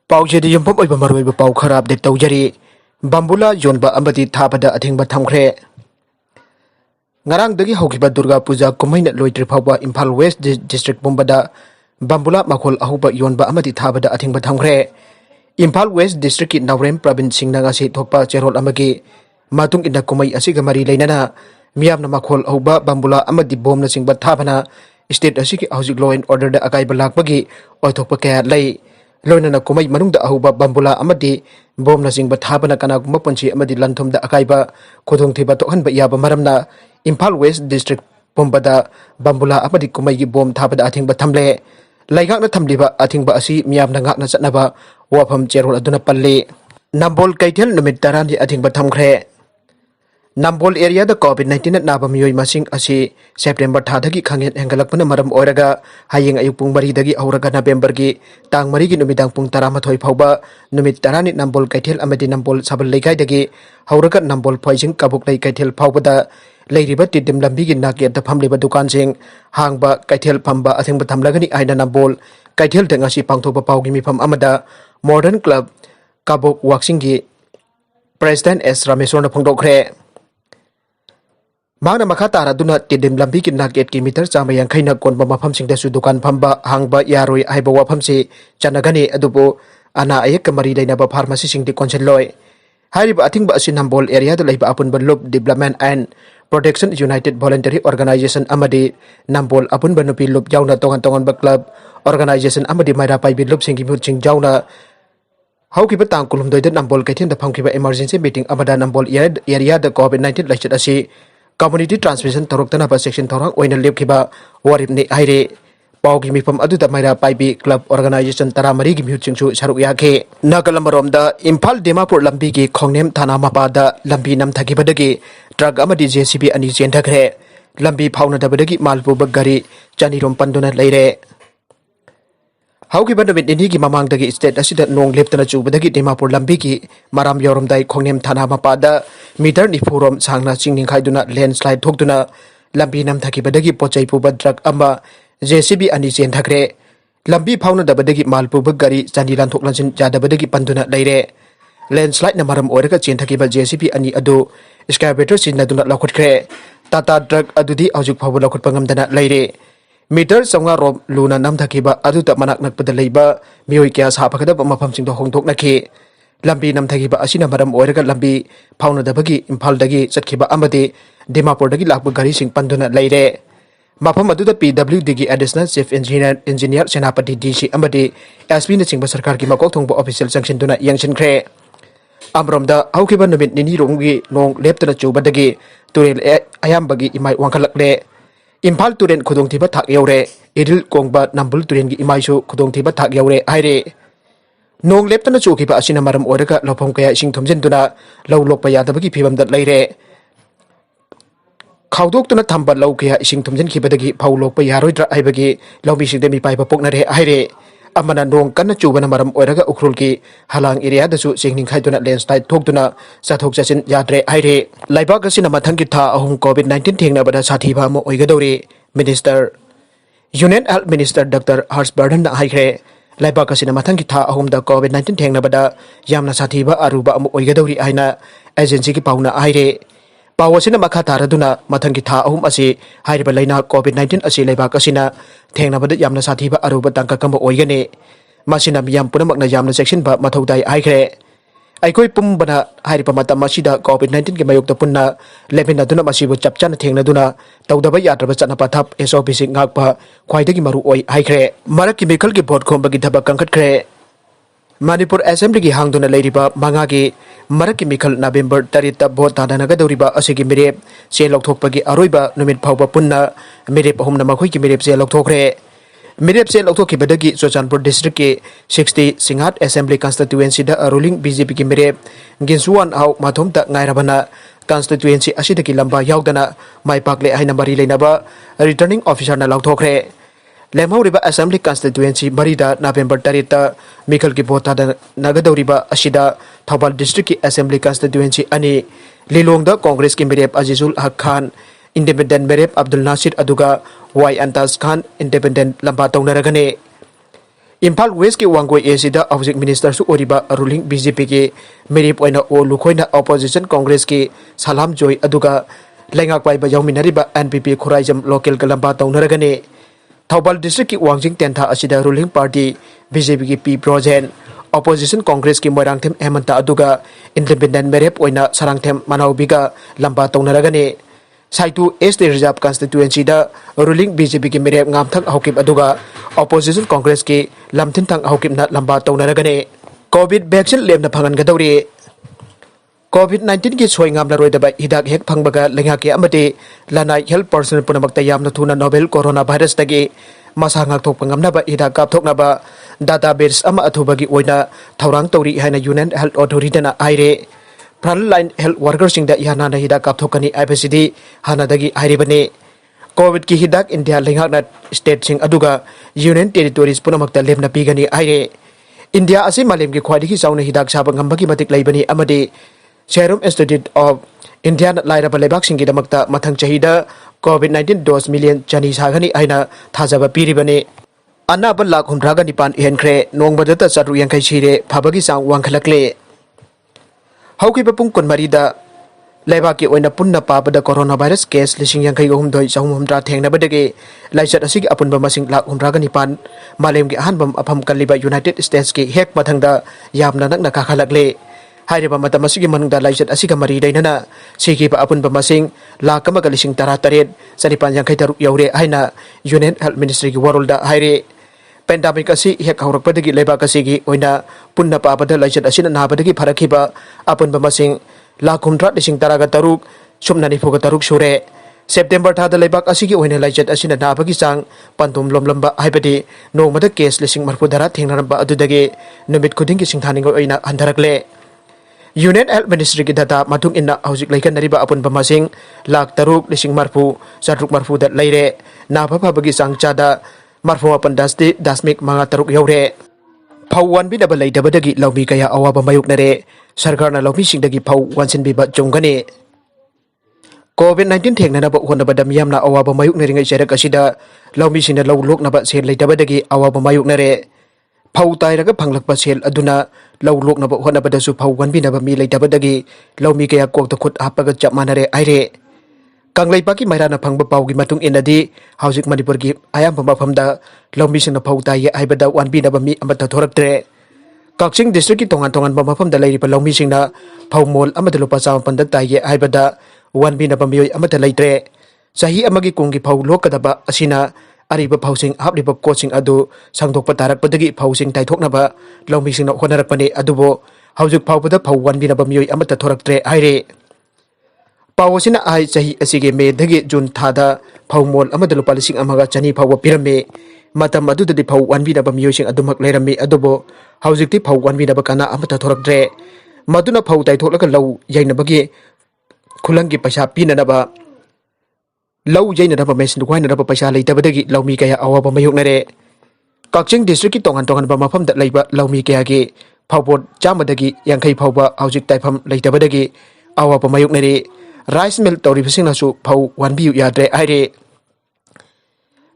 Paujedi yumpam oiba maroiba pau kharab de taujari bambula yonba amati thabada athingba thamkhre ngarang dagi haukiba Durga Puja kumaina loitri phawba Imphal West District Pumbada bambula makhol ahuba yonba amati thabada athingba thamkhre Imphal West District ki Naurem Province singna ngasi thokpa cherol amagi matung inda kumai asiga mari leinana miyamna makhol ahuba bambula amati bomna singba thabana state asiki hauzik law and order da akai balakbagi oithokpa kaya lei loinana kumai manungda ahuba bambula amadi bomna singba thabana kana gumba punchi amadi lanthumda akaiba khudong thiba tokhanba yaba maramna Imphal West District Pumbada bambula amadi kumai gi bom thabada athingba thamle laigakna thamliba athingba asi miyamna ngakna chatnaba wafam cherol aduna palle Nambol Kaithel numit tarani athingba thamkhre Nambol area da Covid-19 naba Mioi masing asi September thadagi khanget hengalakpana maram oiraga hayeng ayuk pung 3 dagi auraga November gi tang 3 gi numidang pung 13 phauba numit tarani Nambol Kaithel amadi Nambol sabal leikai dagi hauraga Nambol phoijing kabuk lei Kaithel phaubada leiriba tidim lambi gi naket da phamliba dukan sing hangba Kaithel phamba athingba thamlagani aina Nambol Kaithel da ngasi pangthoba paugi mifam amada Modern Club kabuk waxing gi President S Rameswar na phongdokre Magna makatara duna tidim lambi ki naket ki meter chama yangkhai na konba mafam singda su dukan phamba hangba yaroi aiba wafam si chanagani adubo ana ayek kamari leina ba pharmacy singdi konseloi hariba athingba asi Nambol area da leiba Apunba Development and Protection United Voluntary Organization amadi Nambol Apunba nupi lup jauna tongan ba club organization amadi maira pai bi lup singi muching jauna haukiba tang kulum doida Nambol Kaithel da phangkiba emergency meeting amada Nambol area da Covid-19 laichat asi Community transmission torok tanaba section torang oina lepkiba warip ni aire paugi mifam adu da maira paibi club organization taramari gi myuchingchu saruk yake nagalamrom da Imphal Dimapur lambi gi khongnem thana mapa da lambi nam thagibadagi truck amadi JCB ani chenthakre lambi phauna dabadagi malpu bagari chanirom panduna leire haukiba da bedini gi mamang dagi state asida nong leptana chubadagi Dimapur lambi gi maram yorom dai khongnem thana mapa da meter ni forum sangna chingning khaiduna landslide thokduna lambi nam thakibadagi pochai puba truck ama JCB ani chen thakre lambi phauna dabadagi malpu bagari chani lan thoklansin jadabadagi panduna leire landslide na maram oraga chen thakiba JCB ani adu excavator sinna duna lakhotkre tata truck adudi aujuk phabu lakhot pangamdana leire meter songa rom luna nam thakiba adu ta manak nakpada leiba Mioi kya sapakada mafam singdo hongthok nakhi lambi nam thakiba asina maram oiraga lambi phauna dabagi Imphal dagi chatkiba amadi Dimapur dagi lakba gari sing panduna leire mafam adu da PWD gi additional chief engineer senapati DC amadi SP na chingba sarkar gi makok thongba official sanction duna yangchinkhre amromda haukiba numit nini romgi nong leptana chubadagi turel ayambagi imai wangkhalakle Imphal turen khudong thiba thak yaure iril kongba Nambul turen gi imaisu khudong thiba thak yaure aire nong leptana chukiba asina maram oraga lopom kaya ising thomjenduna law lokpa yadabagi phibamda leire khawdoktuna thamba law kaya ising thomjenkibadagi phau lokpa yaroidra aibagi lawbi singde mi paiba poknare aire amana nong kanna chubana maram oraga ukhrul ki halang area dasu singning khaiduna landslide thokduna sathok chasin yadre aire laibak asina mathangi tha ahum Covid-19 thengna bada sathiba mo oigadori minister Union Health Minister Dr. Harshvardhan na haikre laibak asina mathangi tha ahum da Covid-19 thengna bada yamna sathiba aruba mo oigadori aina agency ki pauna aire pawasina makha taraduna mathangi tha ahum asi hairiba laina Covid-19 asi laibak asina thengna bada yamna sathiba aruba tangka kamba oigane masina miyam punamakna yamna section ba mathaudai haikre aikoi pumbana hairiba matam masida Covid-19 ki mayokta punna lepena duna masibu chapchana thengna duna tawdaba yatraba chana pathap SOP sing ngakpa khwaidagi maru oi haikre marak ki mekhal ki vote khombagi thaba kangkhatkre Manipur Assembly ki hangduna leiriba mangagi marak ki mekhal November 3 ta vote tadanaga doriba asigi mirep se lokthokpagi aroiba numit phawba punna mirep ahumna makhoi ki mirep se lokthokre mirep se lokthokibadagi Chochanpur district ki 60 Singhat Assembly constituency da ruling BJP ki mirep ginsuan au mathomta ngairabana constituency asidagi lamba yaudana maipakle haina bari leinaba returning officer na lokthokre lemhauriba assembly constituency marida November 3 ta mekhal ki vote da nagadoriba asida Thawbal district ki assembly constituency ani lilongda congress ki mirep Azizul Haq Khan independent mirep Abdul Nasir aduga Y Antas Khan independent lamba taunaragane Imphal West ki wangoi esida housing minister su oriba ruling BJP ki merip oina o lukhoina opposition congress ki salam joy aduga lengak pai ba yauminariba NPP khuraijam local kalamba taunaragane Thaubal district ki wangjing tentha asida ruling party BJP ki P Projen opposition congress ki moirangthem hemanta aduga independent merip oina sarangthem manaubiga lamba taunaragane Saitu East Reserve constituency da ruling BJP ki merep ngamthak hokip aduga opposition congress ki lamthin thang hokip na lamba taunaragane covid vaccine lemna phangan gadawri COVID-19 ki soi ngam la roida ba hidak hek phangbaga lenga ke amate lanai health person punamakta yamna thuna novel coronavirus tagi masa ngak thok pangamna ba hidak kap thokna ba database ama athubagi oina thaurang tori haina union health authority na aire frontline health workers sing da yana na hidak kap thokani IPCD hana dagi aire bane covid ki hidak india lenga na state sing aduga union territories punamakta lemna pigani aire india ase malem ki khwadi ki chauna hidak saba ngambagi matik laibani amade Serum Institute of India Laira Balebak Singi Damakta Mathang Chahida COVID-19 dose million Chani Sagani Aina Thazaba Piribane Anna Balak Humdraga Nipan Henkre Nongbadata Satu Yankai Shire Pabagi Sang Wankalakle Hauki Papung Kun Marida Lebaki Oina Punna Papa the coronavirus case Lishing Yankai Humdoi Sahumdra Tangna Badege Laisat Asig Apunba Masing Lak Humdraga Nipan Malem Hanbam Apam Kaliba United States Ki Hek Matangda Yamna Nakakalakle Hairiba matam asigi manungda laisat asiga mari dainana Sikhiba Apunba Masing lakamaga lising tarataret sanipan yang kaitaruk yaure haina Union Health Ministry ki warulda haire pandemic asi hek haurakpadagi lebak asigi oina punna papada laisat asina nabadagi pharakhiba Apunba Masing lakhumdra lising taraga taruk sumnani phoga taruk sure September thada lebak asigi oina laisat asina nabagi sang pantum lomlamba haibadi nongmada case lising marpudara thengnaramba adudagi numit khudingi singthaningo oina handarakle Union Health Ministry ki data matung inna hausik laikan nariba Apunba Masing lak taruk lising marfu satruk marfu dat laire na phapha bagi sang chada marfu apan dasmik manga taruk yaure phauwan bi dabal lai dabadagi lawmi kaya awaba mayuk nare sarkar na lawmi sing dagi phau wansin bi ba jongani COVID-19 thengna na ba hona badam yamna awaba mayuk nare ngai serak asida lawmi sing na law lok na ba sel lai dabadagi awaba mayuk nare Pau tairaga panglakpa sel aduna law lok na ba hona badasu phau wanbi na ba mi leitabadagi lawmi kaya kok ta khut hapaga chap manare aire kanglai paki mairana phangba paugi matung inadi hausik manipur gi ayam pamafamda lawmi sing na phau tai aibada wanbi na ba mi amata thoraktre Kakching district ki tongan pamafamda lairi pa lawmi sing na phau mol amada lupa sama pandak tai aibada wanbi na ba mioi amata leitre sahi amagi kungi phau lokadaba asina Ariba Pausing Hapliba coaching adu Sangdok Patarak Padagi Pausing Taitoknaba Loming Sing Honarakpani Adubo Hausuk Paupada Pau one Binaba Mioi Amata Toraktre Aire Pausina Ai Sahi Asige Me Dagi Jun Tada Paumol Amadalupal Sing Amaga Chani Pawa Pirame Mata Madu de Pau one Binaba Miosing Adumak Lerame Adubo Hausik Pau one Binaba Kana Amata Toraktre Maduna Pau Taitolaka Low Yainabagi Kulangi Pasha Pinanaba Law Jaina Rapa Mason Wine Rapa Pasha Leitabadagi Lawmi Kaya Awaba Mayuknare Kakching district ki tongan Bamafam that Laiba Lawmi Kayagi Paupot Jamadagi Yankai Pauba Hausik Taipam Leitabadagi Awaba Mayuknare Rice Mill Tori Sinasu Pau one view yadre aire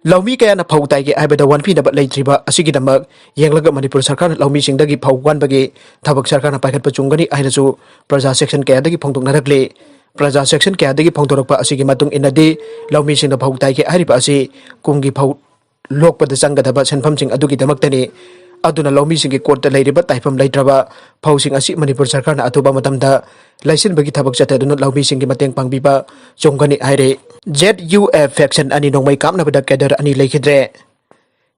Lawmi Kaya na Pau Taigi Ibada one pin about Laitriba Asigidamag Yanglaga Manipur Sarkan Lawmi Sing Dagi Pau one Bagi Tabak Sarkana Pakat Pachungani Ainasu Praza section Kaya Dagi Pongtung Narakle Praja section kaya dagi pangtorokpa asigi matung inadi lawmi sing na phau tai ke haripa asi kungi phau lokpa da changadaba senpham sing adugi damaktani aduna lawmi sing ki court da leiriba taifam leitraba phau sing asi Manipur sarkar na atuba matamda laisin bagi thabak chataduna lawmi sing ki mateng pangbiba chongani aire ZUF faction ani nongmai kamna bada kedar ani Leikhidre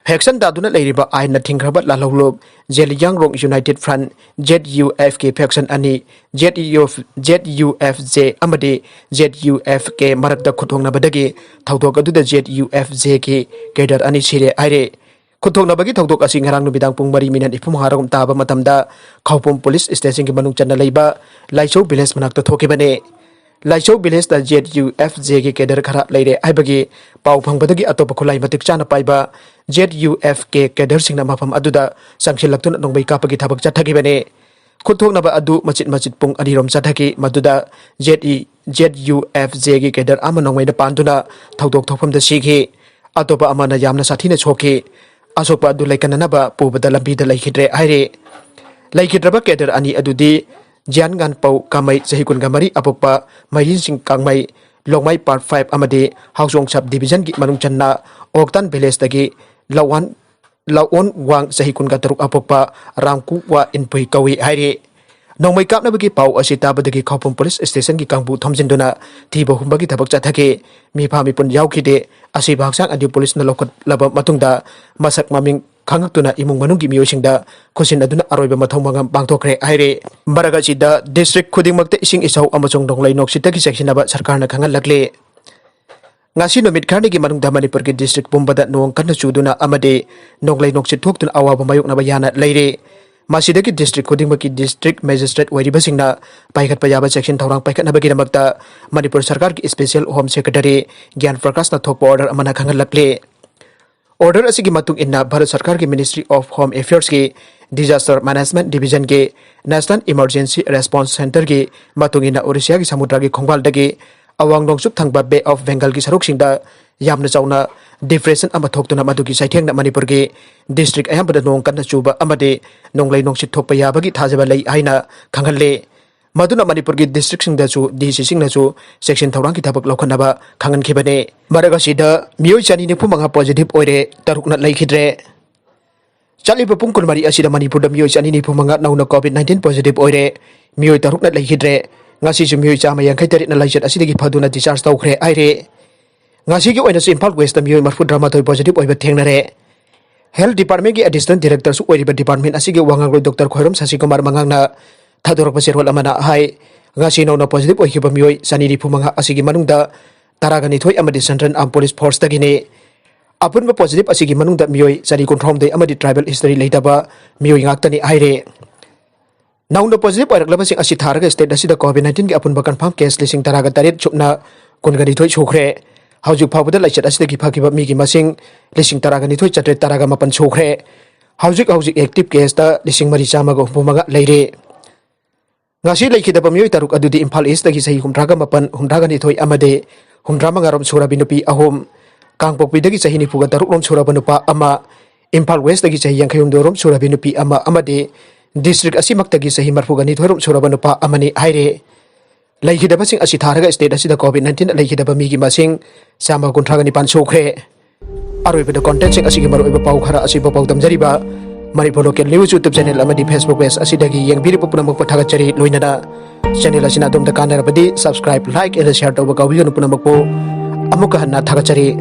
Faction daduna leiriba aina thingkrabat la lawlob Zeliang Rong United Front ZUF ke faction ani ZUFJ amade ZUF ke marakda khuthongna badagi thawdok aduda ZUFJ ke kedar ani sire aire khuthongna bagi thawdok asi ngarang nubidang pung 3 minute ifum harong taba matamda khawpum police station ki manung channa leiba Laisho village manakta thokibane Laisho village da ZUFJ ke kedar khara leire aibagi pau phangbadagi atopa khulai matik chana paiba ZUF ke kedar singna mafam aduda sangsilaktuna nongbai kapagi thabak chathagibane khuthoknaba adu machit pung anirom chathaki maduda ZUFJ ke kedar ama nongmai da panduna thawdok thokfam da sikhi atopa amana yamna sathina chokhi asokpa adu laikananaba pubada lambida Leikhidre haire Leikhidreba keder ani adudi Jian Ngan Pau Kamai Sahikun Gamari Apokpa Mayin Sing Kangmai Longmai Part 5 Amade Hausong Sub Division Gi Manung Channa Oktan Village Dagi Lawan Wang Sahikun Gataruk Apokpa Ramku Wa Inpui Kawi haire Nongmai Kapna Bagi Pau Asita Badagi Kaupung Police Station Gi Kangbu Thomjinduna Thiba Humbagi Thabak Chathake Mi Phami Pun Yaukide Asiba Haksang Adi Police na Lokot Laba Matungda Masak Maming Kangakuna Imung Manungi Miosingda Kusin Aduna Aroiba Mathong Mangam Bangtokre haire Baragachida District Khudingmakte Ising Isau Amasong Donglai Noksitagi Sectionaba Sarkarna Kangalakle Ngasi Numit Karnigi Manungda Manipur Gi District Pumbada Nong Kanna Chuduna Amade Nonglai Noksit Thoktun Awaba Mayok Nabayana Leire Masidagi District Khudingmaki District Magistrate Wairibasingna Paikat Payaba Section Taurang Paikat Nabaginamakta Manipur Sarkar Gi Special Home Secretary Gyan Prakas na Thokpa Order Amana Kangalakle Order asigi matung inna Bharat Sarkar ki Ministry of Home Affairs ki Disaster Management Division ki National Emergency Response Center ki matung inna Orissa ki samudra ki khongbal dagi awang nongsuk thangba Bay of Bengal ki saruk singda yamna chauna depression ama thoktuna madugi saitheng na Manipur ki district ayambada nong kanna chuba amade nonglai nongsit thokpa yabagi thajaba lei haina khangalle Maduna Manipur ki district sing da chu DC sing na chu section thorang ki thabak lokhanaba khangan khibane Maragashida Mioi chani ne phumanga positive oire tarukna Leikhidre Chali pung kunmari asida Manipur da Mioi chani ne phumanga nauna Covid-19 positive oire Mioi tarukna Leikhidre ngasi chu Mioi chama yankai tarit na laichat asida ki phaduna discharge tawkhre aire ngasi ki oina Imphal West da Mioi marfu drama toy positive oiba thengnare Health Department ki Assistant Director su oiriba department asigi wangang Dr. Khoirom Sasikumar mangangna Thadorok Pasirwal Amana Hai Ngasi Nauna positive oikiba Mioi Saniri Phumanga asigi manungda Taragani Thoi Amadi Central Armed Police Force Dagine Apunba positive asigi manungda Mioi Sani Control Day Amadi Tribal History Leitaba Mioi Ngaktani Haire Nauna positive oiraklaba sing asi tharaga state asida Covid-19 ki apunba confirm case lising taraga tarit chupna kungani thoi Sukhre Haujuk Phawada Laichat asida ki phakiba mi ki masing lising taragani thoi chatre taraga mapan Sukhre Haujuk active case ta lising mari chamaga phumanga leire Ngasi Leikhidaba Mioi taruk adudi Imphal East dagi sahi humdraga mapan humdraga ni thoi amade humdrama ngarom sura binupi ahom Kangpokpi dagi sahi ni puga taruk rom sura binupa ama Imphal West dagi sahi yankhayum dorom sura binupi ama amade district asimak dagi sahi marfuga ni thorum sura binupa amani haire Leikhidaba sing asi tharaga state asida Covid-19 Leikhidaba mi gi masing sama kuntraga ni pan Sukhre aroibada content sing asigi maroiba pau khara asiba pau tamjariba Manipur Local News YouTube channel amadi Facebook page asidagi yengbiri punamak pathagachari loinana channel asina dom da kanarabadi subscribe like and share tawba kawiyonu punamak po amuka hanna thagachari